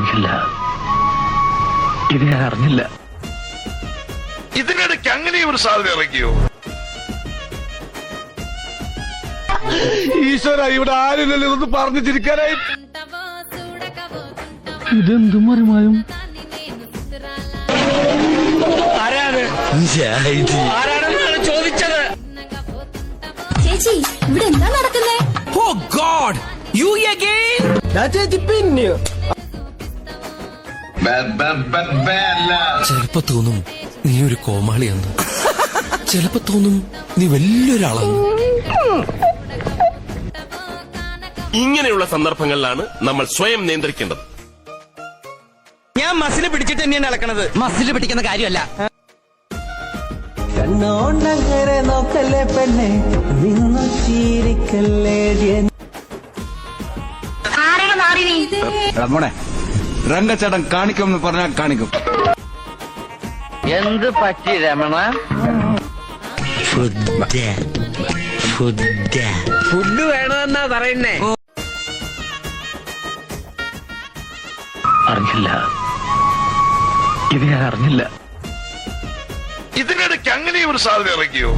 അറിഞ്ഞില്ല, ഇത് ഞാൻ അറിഞ്ഞില്ല. ഇതിനിടയ്ക്ക് അങ്ങനെ ഒരു സാധ്യത ഇറക്കിയോ? ഈശ്വര, ഇവിടെ ആരില്ലല്ലോ ഇതൊന്ന് പറഞ്ഞു ചിരിക്കാനായി. ഇതെന്തും മറിമായും. ആരാണെന്നാണ് ചോദിച്ചത്. ചേച്ചി, ഇവിടെ എന്താ നടക്കുന്നേ? ഓ ഗോഡ്, യു അഗൈൻ. പിന്നെയോ ചിലപ്പോ തോന്നും നീ ഒരു കോമാളിയെന്ന്, ചിലപ്പോ തോന്നും നീ വലിയൊരാളാണ്. ഇങ്ങനെയുള്ള സന്ദർഭങ്ങളിലാണ് നമ്മൾ സ്വയം നിയന്ത്രിക്കേണ്ടത്. ഞാൻ മസിൽ പിടിച്ചിട്ട് തന്നെയാണ് നടക്കണത്, മസിൽ പിടിക്കുന്ന കാര്യമല്ല. കണ്ണോണ്ടങ്ങനെ നോക്കല്ലേ പെണ്ണെ, നിന്നു ചീരിക്കല്ലേടിയ. മോനെ, രംഗച്ചേട്ടൻ കാണിക്കുമെന്ന് പറഞ്ഞാൽ കാണിക്കും. എന്ത് പറ്റി രമണ? ഫുഡ് വേണമെന്നാ പറയുന്നേ. അറിഞ്ഞില്ല, ഇത് ഞാൻ അറിഞ്ഞില്ല. ഇതിനിടയ്ക്ക് അങ്ങനെ ഒരു സാധ്യത ഇറക്കിയോ?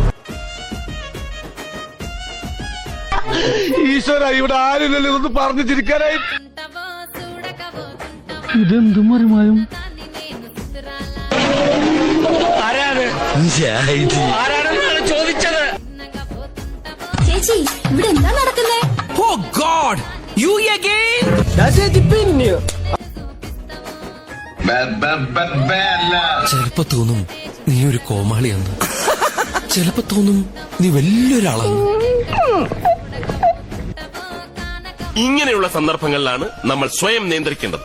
ഈശ്വര, ഇവിടെ ആരില്ലല്ലോ ഇതൊന്ന് പറഞ്ഞു ചിരിക്കാനായി. ഇതെന്തും മറിമായും. ആരാണെന്നാണ് ചോദിച്ചത്. ചേച്ചി, ഇവിടെ എന്താ നടക്കുന്നേ? ഓ ഗോഡ്, യു അഗൈൻ. പിന്നെയോ ചിലപ്പോ തോന്നും നീ ഒരു കോമാളിയെന്ന്, ചിലപ്പോ തോന്നും നീ വലിയൊരാളാണ്. ഇങ്ങനെയുള്ള സന്ദർഭങ്ങളിലാണ് നമ്മൾ സ്വയം നിയന്ത്രിക്കേണ്ടത്.